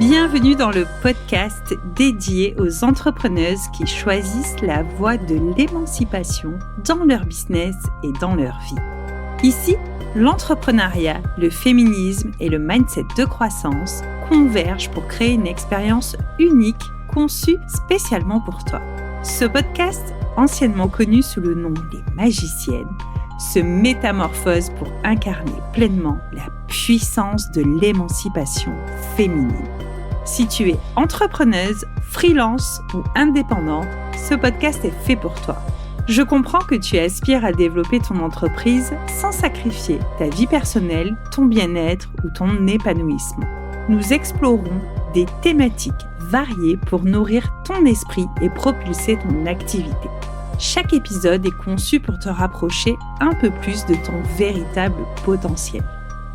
Bienvenue dans le podcast dédié aux entrepreneuses qui choisissent la voie de l'émancipation dans leur business et dans leur vie. Ici, l'entrepreneuriat, le féminisme et le mindset de croissance convergent pour créer une expérience unique conçue spécialement pour toi. Ce podcast, anciennement connu sous le nom Les Magiciennes, se métamorphose pour incarner pleinement la puissance de l'émancipation féminine. Si tu es entrepreneuse, freelance ou indépendante, ce podcast est fait pour toi. Je comprends que tu aspires à développer ton entreprise sans sacrifier ta vie personnelle, ton bien-être ou ton épanouissement. Nous explorons des thématiques variées pour nourrir ton esprit et propulser ton activité. Chaque épisode est conçu pour te rapprocher un peu plus de ton véritable potentiel.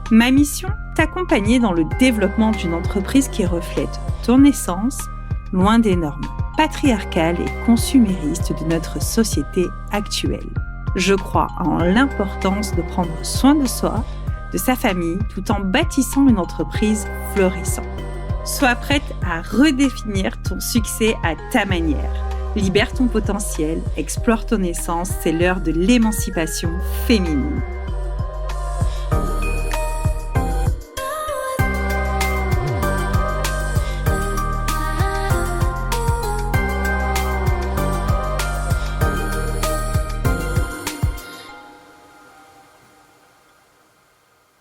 Ma mission, t'accompagner dans le développement d'une entreprise qui reflète ton essence, loin des normes patriarcales et consuméristes de notre société actuelle. Je crois en l'importance de prendre soin de soi, de sa famille, tout en bâtissant une entreprise florissante. Sois prête à redéfinir ton succès à ta manière. Libère ton potentiel, explore ton essence, c'est l'heure de l'émancipation féminine.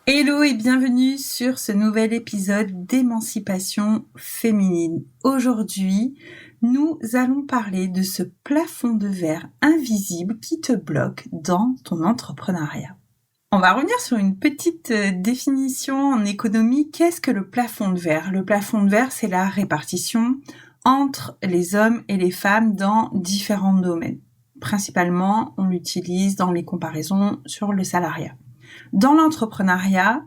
Hello et bienvenue sur ce nouvel épisode d'émancipation féminine. Aujourd'hui, nous allons parler de ce plafond de verre invisible qui te bloque dans ton entrepreneuriat. On va revenir sur une petite définition en économie. Qu'est-ce que le plafond de verre ? Le plafond de verre, c'est la répartition entre les hommes et les femmes dans différents domaines. Principalement, on l'utilise dans les comparaisons sur le salariat. Dans l'entrepreneuriat,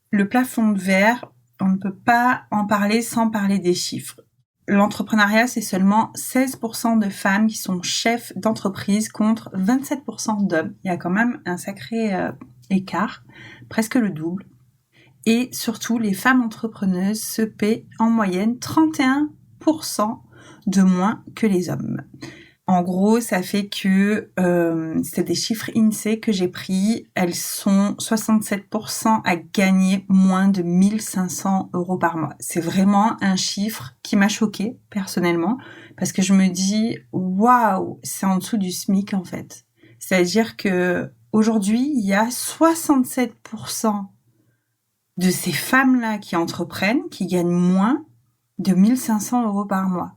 le plafond de verre, on ne peut pas en parler sans parler des chiffres. L'entrepreneuriat, c'est seulement 16% de femmes qui sont chefs d'entreprise contre 27% d'hommes. Il y a quand même un sacré écart, presque le double. Et surtout, les femmes entrepreneuses se paient en moyenne 31% de moins que les hommes. En gros, ça fait que, c'est des chiffres INSEE que j'ai pris, elles sont 67% à gagner moins de 1 500 € par mois. C'est vraiment un chiffre qui m'a choquée, personnellement, parce que je me dis, waouh, c'est en dessous du SMIC, en fait. C'est-à-dire que aujourd'hui, il y a 67% de ces femmes-là qui entreprennent, qui gagnent moins de 1 500 € par mois.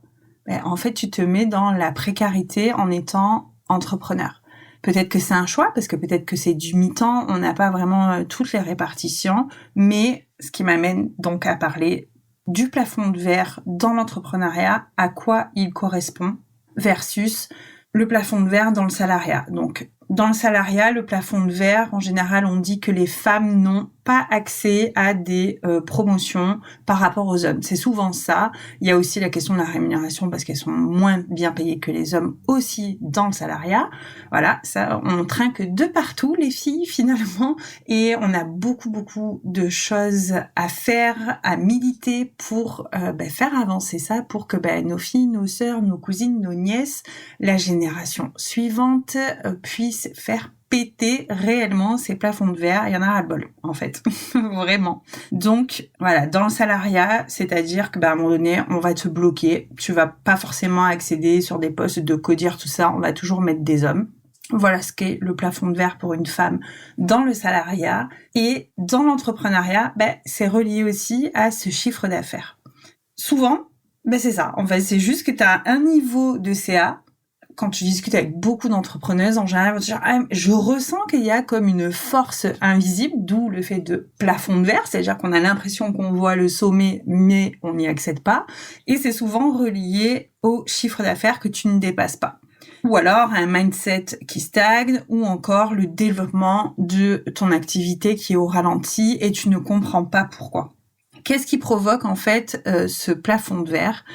En fait, tu te mets dans la précarité en étant entrepreneur. Peut-être que c'est un choix, parce que peut-être que c'est du mi-temps, on n'a pas vraiment toutes les répartitions, mais ce qui m'amène donc à parler du plafond de verre dans l'entrepreneuriat, à quoi il correspond, versus le plafond de verre dans le salariat. Donc, dans le salariat, le plafond de verre, en général, on dit que les femmes n'ont pas accès à des promotions par rapport aux hommes. C'est souvent ça. Il y a aussi la question de la rémunération parce qu'elles sont moins bien payées que les hommes aussi dans le salariat. Voilà, ça, on trinque de partout, les filles, finalement. Et on a beaucoup de choses à faire, à militer pour faire avancer ça, pour que nos filles, nos sœurs, nos cousines, nos nièces, la génération suivante puissent faire péter réellement ces plafonds de verre. Il y en a ras-le-bol, en fait. Vraiment. Donc, voilà, dans le salariat, c'est-à-dire que, à un moment donné, on va te bloquer. Tu vas pas forcément accéder sur des postes de codir, tout ça. On va toujours mettre des hommes. Voilà ce qu'est le plafond de verre pour une femme dans le salariat. Et dans l'entrepreneuriat, c'est relié aussi à ce chiffre d'affaires. Souvent, c'est ça. En fait, c'est juste que tu as un niveau de CA. Quand tu discutes avec beaucoup d'entrepreneuses, en général, je ressens qu'il y a comme une force invisible, d'où le fait de plafond de verre, c'est-à-dire qu'on a l'impression qu'on voit le sommet, mais on n'y accède pas. Et c'est souvent relié au chiffre d'affaires que tu ne dépasses pas. Ou alors un mindset qui stagne, ou encore le développement de ton activité qui est au ralenti et tu ne comprends pas pourquoi. Qu'est-ce qui provoque en fait ce plafond de verre ?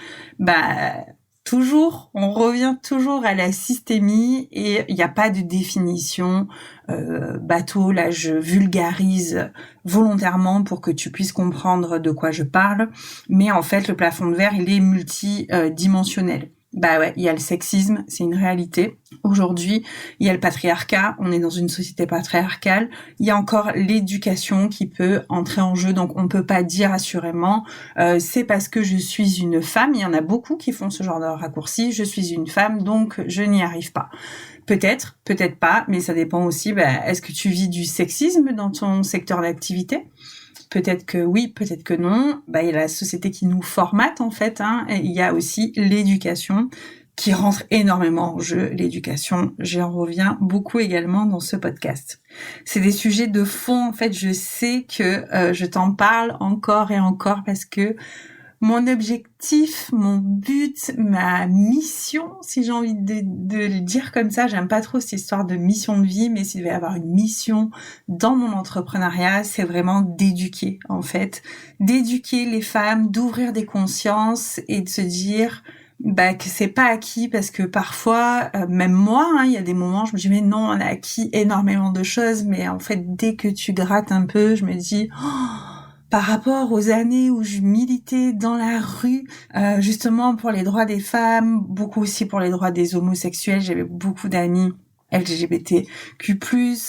on revient toujours à la systémie et il n'y a pas de définition bateau. Là, je vulgarise volontairement pour que tu puisses comprendre de quoi je parle. Mais en fait, le plafond de verre, il est multidimensionnel. Bah ouais, il y a le sexisme, c'est une réalité. Aujourd'hui, il y a le patriarcat, on est dans une société patriarcale. Il y a encore l'éducation qui peut entrer en jeu, donc on peut pas dire assurément c'est parce que je suis une femme. Il y en a beaucoup qui font ce genre de raccourci. Je suis une femme, donc je n'y arrive pas. Peut-être, peut-être pas, mais ça dépend aussi. Est-ce que tu vis du sexisme dans ton secteur d'activité ? Peut-être que oui, peut-être que non. Il y a la société qui nous formate en fait. Et il y a aussi l'éducation qui rentre énormément en jeu. L'éducation, j'en reviens beaucoup également dans ce podcast. C'est des sujets de fond. En fait, je sais que je t'en parle encore et encore parce que mon objectif, mon but, ma mission, si j'ai envie de le dire comme ça, j'aime pas trop cette histoire de mission de vie, mais s'il devait y avoir une mission dans mon entrepreneuriat, c'est vraiment d'éduquer, en fait. D'éduquer les femmes, d'ouvrir des consciences et de se dire que c'est pas acquis parce que parfois, même moi, il y a des moments, je me dis mais non, on a acquis énormément de choses, mais en fait, dès que tu grattes un peu, je me dis par rapport aux années où je militais dans la rue, justement pour les droits des femmes, beaucoup aussi pour les droits des homosexuels, j'avais beaucoup d'amis LGBTQ+.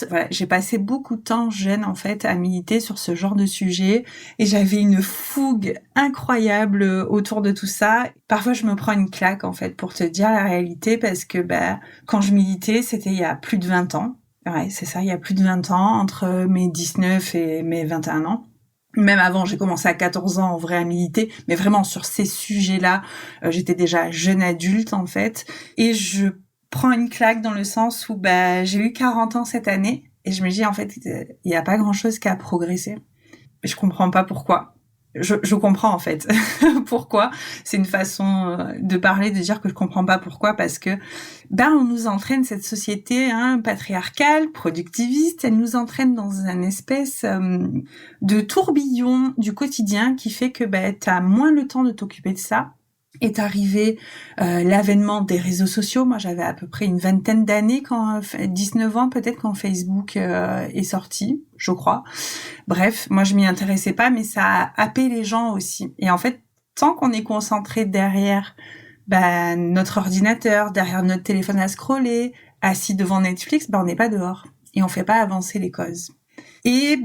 Voilà, j'ai passé beaucoup de temps jeune en fait à militer sur ce genre de sujet et j'avais une fougue incroyable autour de tout ça. Parfois je me prends une claque en fait pour te dire la réalité parce que quand je militais, c'était il y a plus de 20 ans. Ouais, c'est ça, il y a plus de 20 ans, entre mes 19 et mes 21 ans. Même avant, j'ai commencé à 14 ans en vrai à militer, mais vraiment sur ces sujets-là, j'étais déjà jeune adulte en fait, et je prends une claque dans le sens où j'ai eu 40 ans cette année, et je me dis en fait, il n'y a pas grand-chose qui a progressé. Je comprends pas pourquoi. Je comprends en fait pourquoi. C'est une façon de parler, de dire que je comprends pas pourquoi, parce que on nous entraîne, cette société patriarcale, productiviste, elle nous entraîne dans un espèce de tourbillon du quotidien qui fait que t'as moins le temps de t'occuper de ça. Est arrivé l'avènement des réseaux sociaux. Moi, j'avais à peu près une vingtaine d'années, 19 ans peut-être, quand Facebook est sorti, je crois. Bref, moi, je m'y intéressais pas, mais ça a happé les gens aussi. Et en fait, tant qu'on est concentré derrière notre ordinateur, derrière notre téléphone à scroller, assis devant Netflix, on n'est pas dehors. Et on fait pas avancer les causes. Et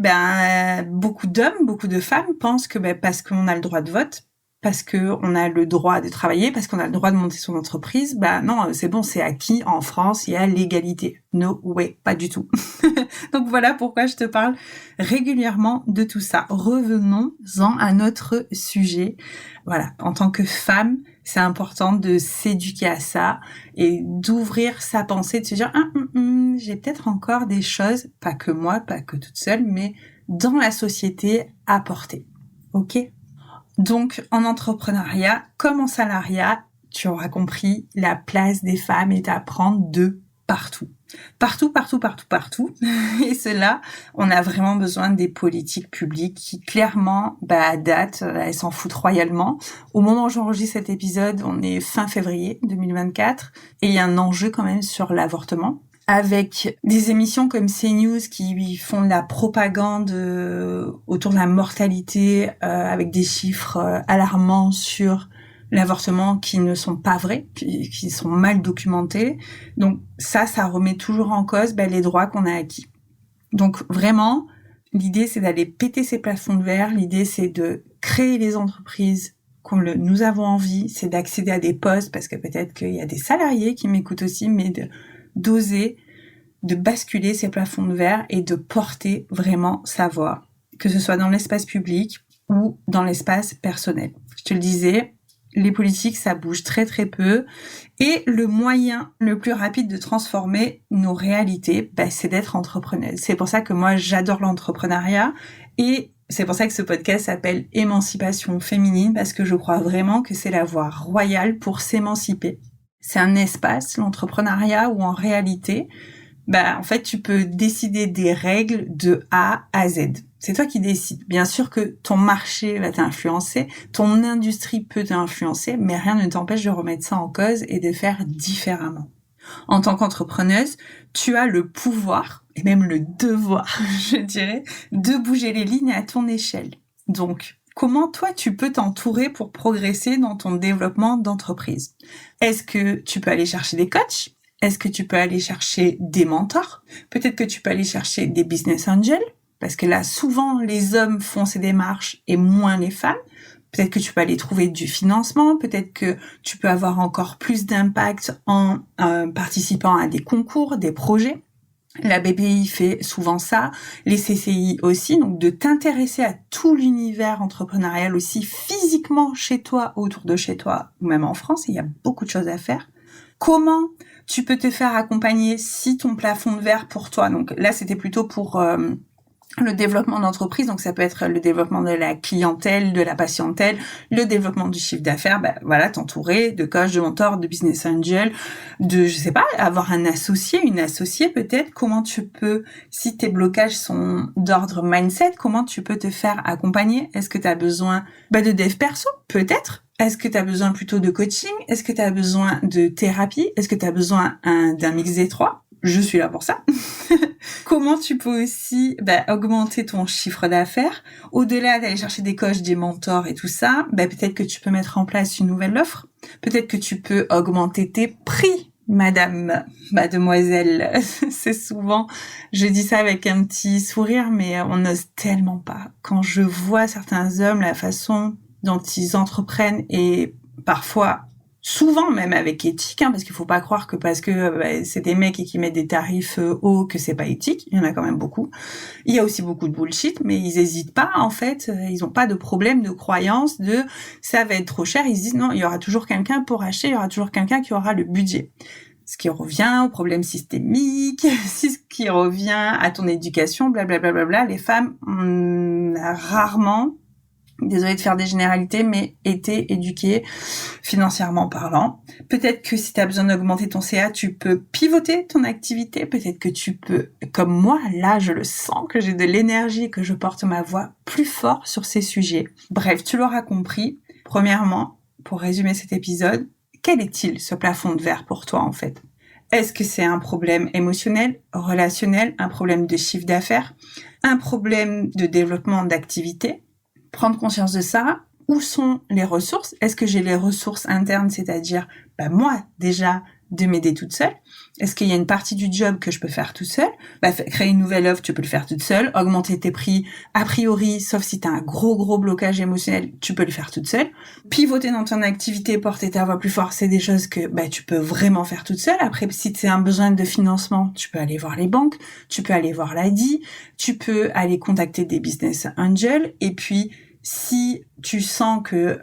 beaucoup d'hommes, beaucoup de femmes pensent que parce qu'on a le droit de vote, parce que on a le droit de travailler, parce qu'on a le droit de monter son entreprise, non, c'est bon, c'est acquis. En France, il y a l'égalité. No way, pas du tout. Donc voilà pourquoi je te parle régulièrement de tout ça. Revenons-en à notre sujet. Voilà, en tant que femme, c'est important de s'éduquer à ça et d'ouvrir sa pensée, de se dire j'ai peut-être encore des choses, pas que moi, pas que toute seule, mais dans la société à porter. Ok ? Donc, en entrepreneuriat, comme en salariat, tu auras compris, la place des femmes est à prendre de partout. Partout. Et cela, on a vraiment besoin des politiques publiques qui, clairement, à date, elles s'en foutent royalement. Au moment où j'enregistre cet épisode, on est fin février 2024, et il y a un enjeu quand même sur l'avortement, avec des émissions comme CNews qui font de la propagande autour de la mortalité avec des chiffres alarmants sur l'avortement qui ne sont pas vrais, qui sont mal documentés. Donc ça remet toujours en cause les droits qu'on a acquis. Donc vraiment, l'idée c'est d'aller péter ces plafonds de verre, l'idée c'est de créer les entreprises comme nous avons envie, c'est d'accéder à des postes, parce que peut-être qu'il y a des salariés qui m'écoutent aussi, mais d'oser, de basculer ces plafonds de verre et de porter vraiment sa voix, que ce soit dans l'espace public ou dans l'espace personnel. Je te le disais, les politiques, ça bouge très très peu, et le moyen le plus rapide de transformer nos réalités, c'est d'être entrepreneuse. C'est pour ça que moi j'adore l'entrepreneuriat, et c'est pour ça que ce podcast s'appelle Émancipation féminine, parce que je crois vraiment que c'est la voie royale pour s'émanciper. C'est un espace, l'entrepreneuriat, où en réalité, en fait, tu peux décider des règles de A à Z. C'est toi qui décides. Bien sûr que ton marché va t'influencer, ton industrie peut t'influencer, mais rien ne t'empêche de remettre ça en cause et de faire différemment. En tant qu'entrepreneuse, tu as le pouvoir, et même le devoir, je dirais, de bouger les lignes à ton échelle. Donc, comment toi, tu peux t'entourer pour progresser dans ton développement d'entreprise? Est-ce que tu peux aller chercher des coachs? Est-ce que tu peux aller chercher des mentors? Peut-être que tu peux aller chercher des business angels, parce que là, souvent, les hommes font ces démarches et moins les femmes. Peut-être que tu peux aller trouver du financement, peut-être que tu peux avoir encore plus d'impact en participant à des concours, des projets. La BPI fait souvent ça, les CCI aussi, donc de t'intéresser à tout l'univers entrepreneurial aussi physiquement chez toi, autour de chez toi, ou même en France, il y a beaucoup de choses à faire. Comment tu peux te faire accompagner si ton plafond de verre pour toi, donc là c'était plutôt pour le développement d'entreprise, donc ça peut être le développement de la clientèle, de la patientèle, le développement du chiffre d'affaires, t'entourer de coach, de mentor, de business angel, avoir un associé, une associée peut-être. Comment tu peux, si tes blocages sont d'ordre mindset, comment tu peux te faire accompagner? Est-ce que tu as besoin de dev perso? Peut-être. Est-ce que tu as besoin plutôt de coaching? Est-ce que tu as besoin de thérapie? Est-ce que tu as besoin d'un mix des trois? Je suis là pour ça. Comment tu peux aussi augmenter ton chiffre d'affaires? Au-delà d'aller chercher des coachs, des mentors et tout ça, peut-être que tu peux mettre en place une nouvelle offre. Peut-être que tu peux augmenter tes prix, mademoiselle. C'est souvent, je dis ça avec un petit sourire, mais on n'ose tellement pas. Quand je vois certains hommes, la façon dont ils entreprennent et parfois souvent même avec éthique, parce qu'il faut pas croire que parce que c'est des mecs et qui mettent des tarifs hauts que c'est pas éthique. Il y en a quand même beaucoup. Il y a aussi beaucoup de bullshit, mais ils hésitent pas en fait. Ils ont pas de problème de croyance de ça va être trop cher. Ils se disent non, il y aura toujours quelqu'un pour acheter, il y aura toujours quelqu'un qui aura le budget. Ce qui revient au problème systémique, ce qui revient à ton éducation, blablabla. Les femmes ont rarement, désolée de faire des généralités, mais été éduquée financièrement parlant. Peut-être que si tu as besoin d'augmenter ton CA, tu peux pivoter ton activité. Peut-être que tu peux, comme moi, là, je le sens, que j'ai de l'énergie et que je porte ma voix plus fort sur ces sujets. Bref, tu l'auras compris. Premièrement, pour résumer cet épisode, quel est-il, ce plafond de verre pour toi, en fait? Est-ce que c'est un problème émotionnel, relationnel, un problème de chiffre d'affaires, un problème de développement d'activité? Prendre conscience de ça. Où sont les ressources? Est-ce que j'ai les ressources internes, c'est-à-dire moi déjà de m'aider toute seule? Est-ce qu'il y a une partie du job que je peux faire toute seule? Créer une nouvelle offre, tu peux le faire toute seule. Augmenter tes prix, a priori, sauf si tu as un gros blocage émotionnel, tu peux le faire toute seule. Pivoter dans ton activité, porter ta voix plus fort, c'est des choses que tu peux vraiment faire toute seule. Après, si tu as un besoin de financement, tu peux aller voir les banques, tu peux aller voir l'ADI, tu peux aller contacter des business angels, et puis si tu sens que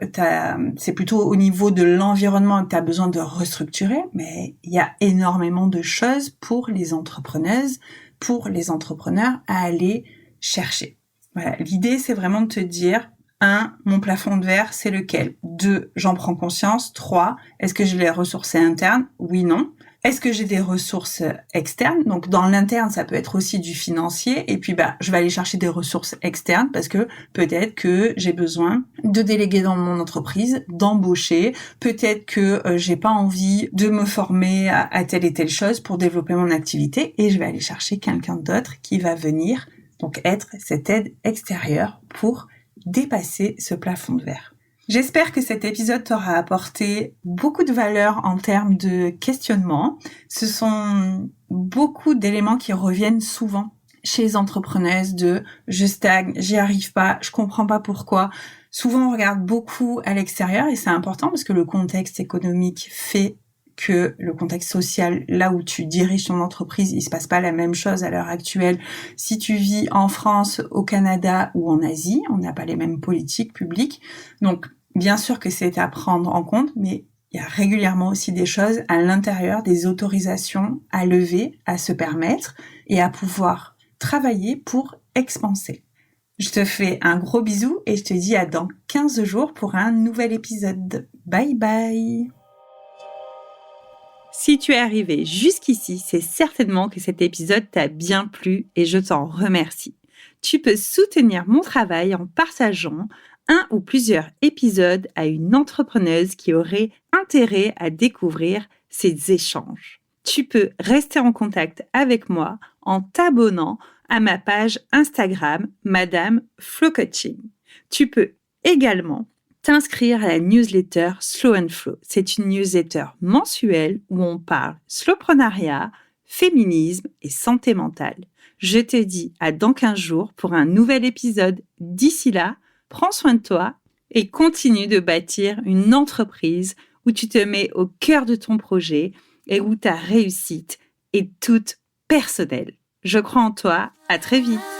c'est plutôt au niveau de l'environnement que tu as besoin de restructurer, mais il y a énormément de choses pour les entrepreneuses, pour les entrepreneurs à aller chercher. Voilà, l'idée c'est vraiment de te dire 1, mon plafond de verre, c'est lequel? 2, j'en prends conscience. 3, est-ce que j'ai les ressources internes? Oui, non. Est-ce que j'ai des ressources externes? Donc, dans l'interne, ça peut être aussi du financier. Et puis, je vais aller chercher des ressources externes parce que peut-être que j'ai besoin de déléguer dans mon entreprise, d'embaucher. Peut-être que j'ai pas envie de me former à telle et telle chose pour développer mon activité. Et je vais aller chercher quelqu'un d'autre qui va venir, donc être cette aide extérieure pour dépasser ce plafond de verre. J'espère que cet épisode t'aura apporté beaucoup de valeur en termes de questionnement. Ce sont beaucoup d'éléments qui reviennent souvent chez les entrepreneuses de « je stagne, j'y arrive pas, je comprends pas pourquoi ». Souvent, on regarde beaucoup à l'extérieur et c'est important parce que le contexte économique fait que le contexte social, là où tu diriges ton entreprise, il se passe pas la même chose à l'heure actuelle. Si tu vis en France, au Canada ou en Asie, on n'a pas les mêmes politiques publiques. Donc, bien sûr que c'est à prendre en compte, mais il y a régulièrement aussi des choses à l'intérieur, des autorisations à lever, à se permettre et à pouvoir travailler pour expanser. Je te fais un gros bisou et je te dis à dans 15 jours pour un nouvel épisode. Bye bye! Si tu es arrivé jusqu'ici, c'est certainement que cet épisode t'a bien plu et je t'en remercie. Tu peux soutenir mon travail en partageant un ou plusieurs épisodes à une entrepreneuse qui aurait intérêt à découvrir ces échanges. Tu peux rester en contact avec moi en t'abonnant à ma page Instagram Madame Flow Coaching. Tu peux également t'inscrire à la newsletter Slow and Flow. C'est une newsletter mensuelle où on parle slowpreneuriat, féminisme et santé mentale. Je te dis à dans 15 jours pour un nouvel épisode. D'ici là, prends soin de toi et continue de bâtir une entreprise où tu te mets au cœur de ton projet et où ta réussite est toute personnelle. Je crois en toi. À très vite.